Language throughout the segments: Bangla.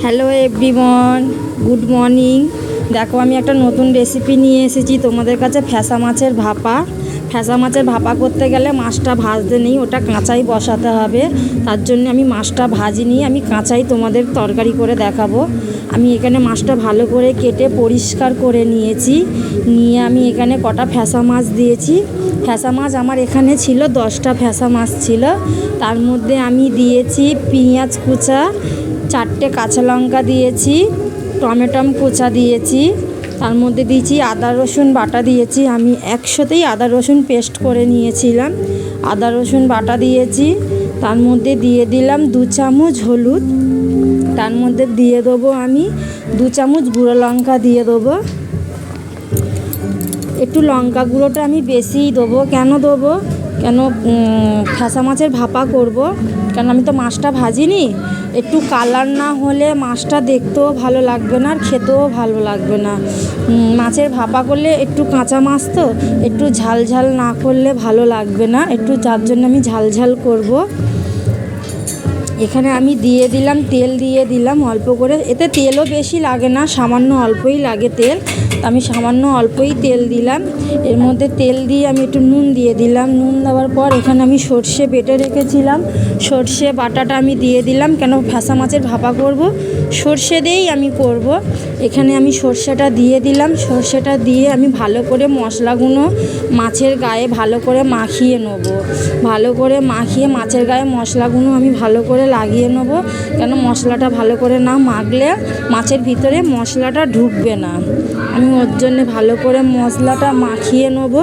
Hello everyone, good morning. দেখো আমি একটা নতুন রেসিপি নিয়ে এসেছি তোমাদের কাছে, ফ্যাসা মাছের ভাপা। ফ্যাসা মাছের ভাপা করতে গেলে মাছটা ভাজতে নেই, ওটা কাঁচাই বসাতে হবে। তার জন্য আমি মাছটা ভাজিনি, আমি কাঁচাই তোমাদের তরকারি করে দেখাবো। আমি এখানে মাছটা ভালো করে কেটে পরিষ্কার করে নিয়েছি, নিয়ে আমি এখানে কটা ফ্যাসা মাছ দিয়েছি। ফ্যাসা মাছ আমার এখানে ছিল 10টা ফ্যাসা মাছ ছিল। তার মধ্যে আমি দিয়েছি পেঁয়াজ কুচা, 4টে কাঁচা লঙ্কা দিয়েছি, টমেটম কুচা দিয়েছি, তার মধ্যে দিয়েছি আদা রসুন বাটা দিয়েছি। আমি একসাথেই আদা রসুন পেস্ট করে নিয়েছিলাম, আদা রসুন বাটা দিয়েছি। তার মধ্যে দিয়ে দিলাম 2 চামচ হলুদ, তার মধ্যে দিয়ে দেবো আমি 2 চামচ গুঁড়ো লঙ্কা দিয়ে দেবো। একটু লঙ্কা গুঁড়োটা আমি বেশিই দেবো। কেন দেবো? কেন ফ্যাসা মাছের ভাপা করব, কারণ আমি তো মাছটা ভাজিনি। একটু কালার না হলে মাছটা দেখতেও ভালো লাগবে না আর খেতেও ভালো লাগবে না। মাছের ভাপা করলে একটু কাঁচা মাছ তো, একটু ঝাল ঝাল না করলে ভালো লাগবে না, একটু যার জন্য আমি ঝাল ঝাল করব। এখানে আমি দিয়ে দিলাম তেল, দিয়ে দিলাম অল্প করে। এতে তেলও বেশি লাগে না, সামান্য অল্পই লাগে তেল। আমি সামান্য অল্পই তেল দিলাম। এর মধ্যে তেল দিয়ে আমি একটু নুন দিয়ে দিলাম। নুন দেওয়ার পর এখানে আমি সর্ষে বেটে রেখেছিলাম, সর্ষে বাটাটা আমি দিয়ে দিলাম। কেন ফ্যাসা মাছের ভাপা করব, সর্ষে দিয়েই আমি করব। এখানে আমি সর্ষেটা দিয়ে দিলাম। সর্ষেটা দিয়ে আমি ভালো করে মশলাগুলো মাছের গায়ে ভালো করে মাখিয়ে নেব। ভালো করে মাখিয়ে মাছের গায়ে মশলাগুলো আমি ভালো করে লাগিয়ে নেব। কেন মশলাটা ভালো করে না মাখলে মাছের ভিতরে মশলাটা ঢুকবে না। আমি ওর জন্যে ভালো করে মশলাটা মাখিয়ে নেব।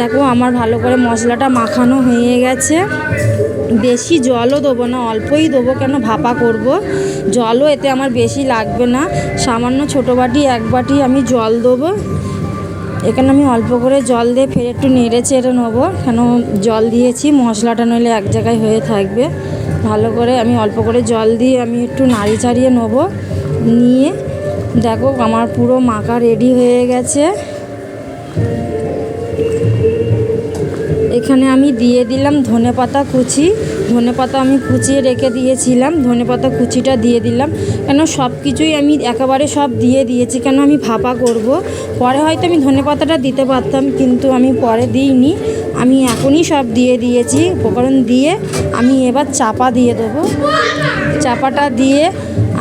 দেখো আমার ভালো করে মশলাটা মাখানো হয়ে গেছে। বেশি জলও দেবো না, অল্পই দেবো, কেন ভাপা করব। জলও এতে আমার বেশি লাগবে না, সামান্য ছোটো বাটি 1 বাটি আমি জল দেবো। এখানে আমি অল্প করে জল দিয়ে ফের একটু নেড়ে চেড়ে নেবো, কেন জল দিয়েছি মশলাটা নইলে এক জায়গায় হয়ে থাকবে। ভালো করে আমি অল্প করে জল দিয়ে আমি একটু নাড়ি চাড়িয়ে নেবো। নিয়ে দেখো আমার পুরো মাখা রেডি হয়ে গেছে। এখানে আমি দিয়ে দিলাম ধনেপাতা কুচি। ধনেপাতা আমি কুচিয়ে রেখে দিয়েছিলাম, ধনেপাতা কুচিটা দিয়ে দিলাম। কেন সব কিছুই আমি একেবারে সব দিয়ে দিয়েছি, কেন আমি ভাপা করব। পরে হয়তো আমি ধনেপাতাটা দিতে পারতাম, কিন্তু আমি পরে দিইনি, আমি এখনই সব দিয়ে দিয়েছি। উপকরণ দিয়ে আমি এবার চাপা দিয়ে দেবো। চাপাটা দিয়ে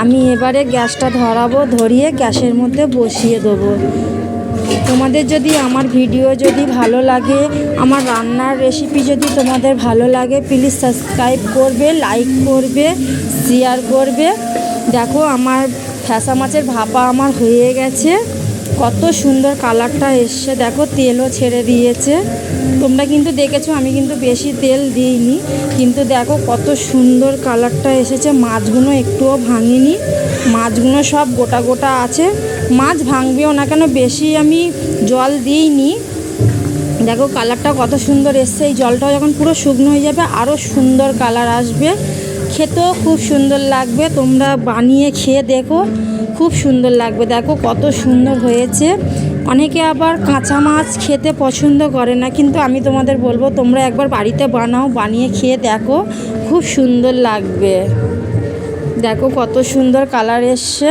আমি এবারে গ্যাসটা ধরাবো, ধরিয়ে গ্যাসের মধ্যে বসিয়ে দেবো। তোমাদের যদি আমার ভিডিও যদি ভালো লাগে, আমার রান্নার রেসিপি যদি তোমাদের ভালো লাগে, প্লিজ সাবস্ক্রাইব করবে, লাইক করবে, শেয়ার করবে। দেখো আমার ফ্যাসা মাছের ভাপা আমার হয়ে গেছে। কত সুন্দর কালারটা এসছে, দেখো তেলও ছেড়ে দিয়েছে। তোমরা কিন্তু দেখেছো আমি কিন্তু বেশি তেল দিইনি, কিন্তু দেখো কত সুন্দর কালারটা এসেছে। মাছগুলো একটুও ভাঙিনি, মাছগুলো সব গোটা গোটা আছে। মাছ ভাঙবেও না, কেন বেশি আমি জল দিইনি। দেখো কালারটা কত সুন্দর এসছে। এই জলটাও যখন পুরো শুকনো হয়ে যাবে আরও সুন্দর কালার আসবে, খেতেও খুব সুন্দর লাগবে। তোমরা বানিয়ে খেয়ে দেখো, খুব সুন্দর লাগবে। দেখো কত সুন্দর হয়েছে। অনেকে আবার কাঁচা মাছ খেতে পছন্দ করে না, কিন্তু আমি তোমাদের বলবো তোমরা একবার বাড়িতে বানাও, বানিয়ে খেয়ে দেখো, খুব সুন্দর লাগবে। দেখো কত সুন্দর কালার এসছে।